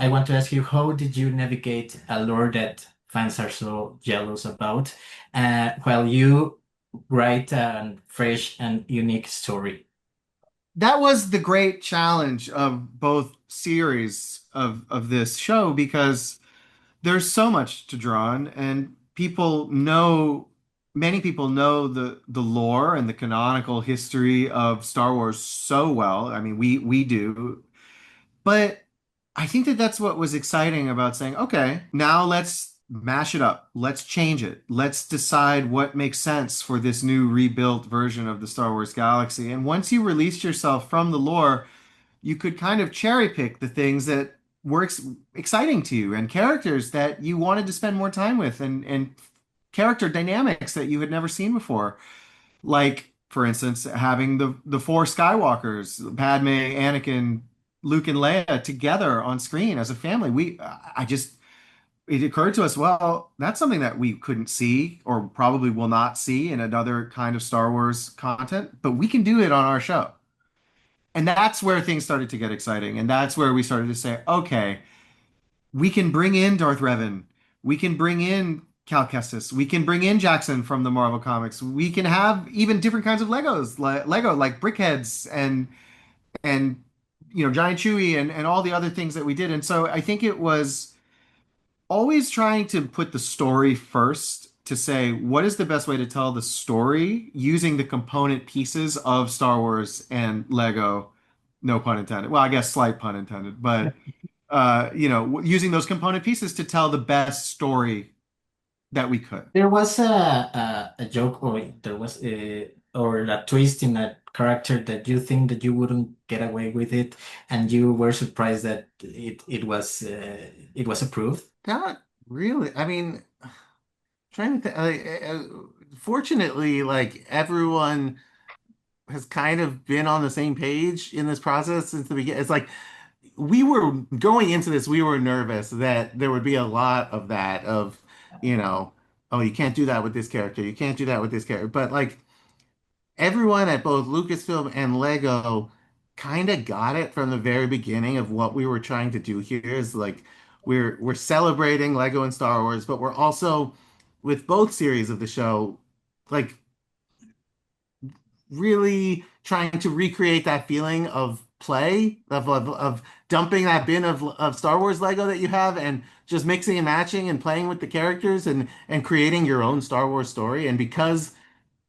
I want to ask you, how did you navigate a lore that fans are so jealous about, while you write a fresh and unique story? That was the great challenge of both series of this show because there's so much to draw on, and many people know the lore and the canonical history of Star Wars so well. I mean, we do, but I think that that's what was exciting about saying, okay, now let's mash it up. Let's change it. Let's decide what makes sense for this new rebuilt version of the Star Wars galaxy. And once you released yourself from the lore, you could kind of cherry pick the things that were exciting to you and characters that you wanted to spend more time with and character dynamics that you had never seen before. Like, for instance, having the four Skywalkers, Padme, Anakin, Luke, and Leia together on screen as a family. It occurred to us, well, that's something that we couldn't see or probably will not see in another kind of Star Wars content, but we can do it on our show. And that's where things started to get exciting. And that's where we started to say, okay, we can bring in Darth Revan. We can bring in Cal Kestis. We can bring in Jackson from the Marvel Comics. We can have even different kinds of Legos, like Lego, like brickheads and Giant Chewie and all the other things that we did. And so I think it was always trying to put the story first to say what is the best way to tell the story using the component pieces of Star Wars and Lego. No pun intended. Well, I guess slight pun intended, but using those component pieces to tell the best story that we could. There was a joke, or there was or a twist in a character that you think that you wouldn't get away with it, and you were surprised that it was approved. Not really. I mean, trying to fortunately, like everyone has kind of been on the same page in this process since the beginning. It's like we were going into this, we were nervous that there would be a lot of that, you know, oh, you can't do that with this character, you can't do that with this character. But like everyone at both Lucasfilm and Lego kind of got it from the very beginning of what we were trying to do here is like we're celebrating Lego and Star Wars, but we're also with both series of the show like really trying to recreate that feeling of play of dumping that bin of Star Wars Lego that you have and just mixing and matching and playing with the characters and creating your own Star Wars story. And because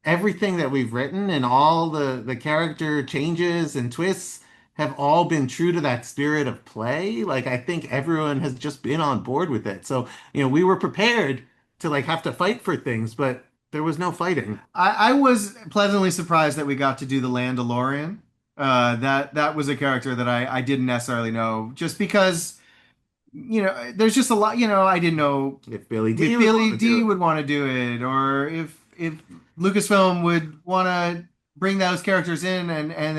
everything that we've written and all the character changes and twists have all been true to that spirit of play, like I think everyone has just been on board with it. So, we were prepared to like have to fight for things, but there was no fighting. I was pleasantly surprised that we got to do the Landalorian. That was a character that I didn't necessarily know, just because there's just a lot. I didn't know If Billy if D would want Billy to do D it. would want to do it, or if Lucasfilm would want to bring those characters in, and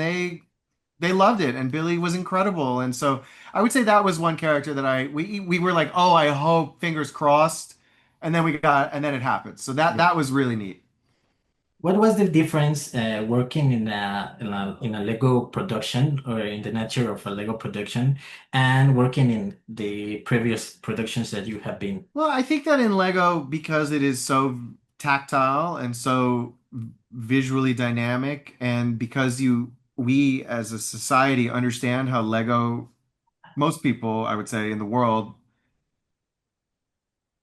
they loved it, and Billy was incredible, and so I would say that was one character that we were like, oh, I hope, fingers crossed, and then it happened. So that was really neat. What was the difference working in a Lego production, or in the nature of a Lego production, and working in the previous productions that you have been? Well, I think that in Lego, because it is so tactile and so visually dynamic, and because we as a society understand how Lego, most people, I would say, in the world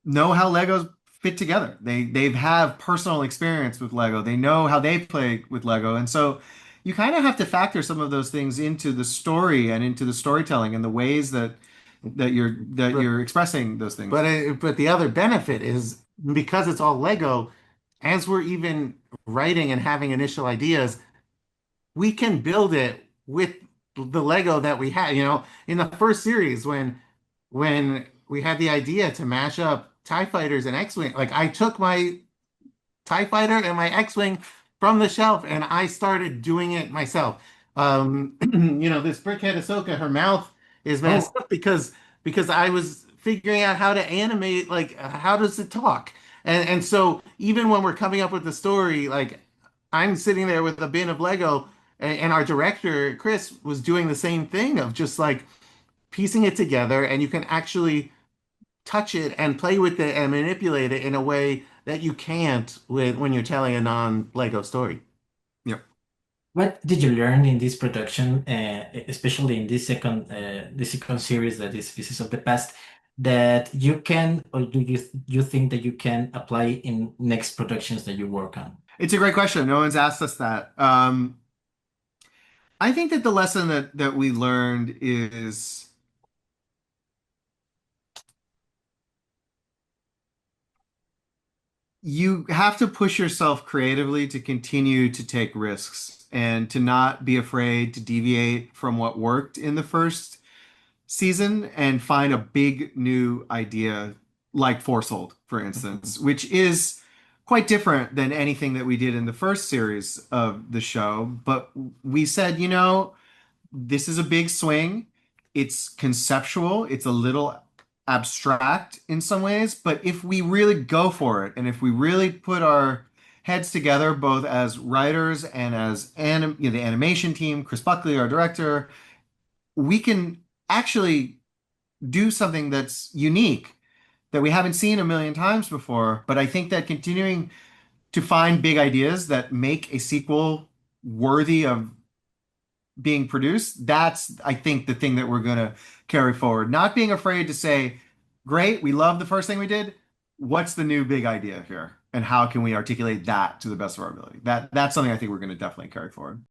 know how Legos fit together. They have personal experience with Lego. They know how they play with Lego. And so you kind of have to factor some of those things into the story and into the storytelling and the ways that But you're expressing those things. but the other benefit is because it's all Lego, as we're even writing and having initial ideas, we can build it with the Lego that we had. In the first series when we had the idea to mash up TIE fighters and X-Wing, like I took my TIE fighter and my X-Wing from the shelf and I started doing it myself. This brickhead Ahsoka, her mouth is messed Oh, up because I was figuring out how to animate, like how does it talk? And so even when we're coming up with the story, like I'm sitting there with a bin of Lego and our director, Chris, was doing the same thing of just like piecing it together, and you can actually touch it and play with it and manipulate it in a way that you can't with when you're telling a non-Lego story. Yep. What did you learn in this production, especially in this second series that is Pieces of the Past, that you can, or do you think that you can apply in next productions that you work on? It's a great question. No one's asked us that. I think that the lesson that we learned is you have to push yourself creatively to continue to take risks and to not be afraid to deviate from what worked in the first season and find a big new idea like Forcehold, for instance, which is quite different than anything that we did in the first series of the show. But we said, this is a big swing. It's conceptual. It's a little abstract in some ways, but if we really go for it and if we really put our heads together, both as writers and as the animation team, Chris Buckley, our director, we can actually do something that's unique that we haven't seen a million times before. But I think that continuing to find big ideas that make a sequel worthy of being produced, that's, I think, the thing that we're going to carry forward. Not being afraid to say, great, we love the first thing we did. What's the new big idea here? And how can we articulate that to the best of our ability? That's something I think we're going to definitely carry forward.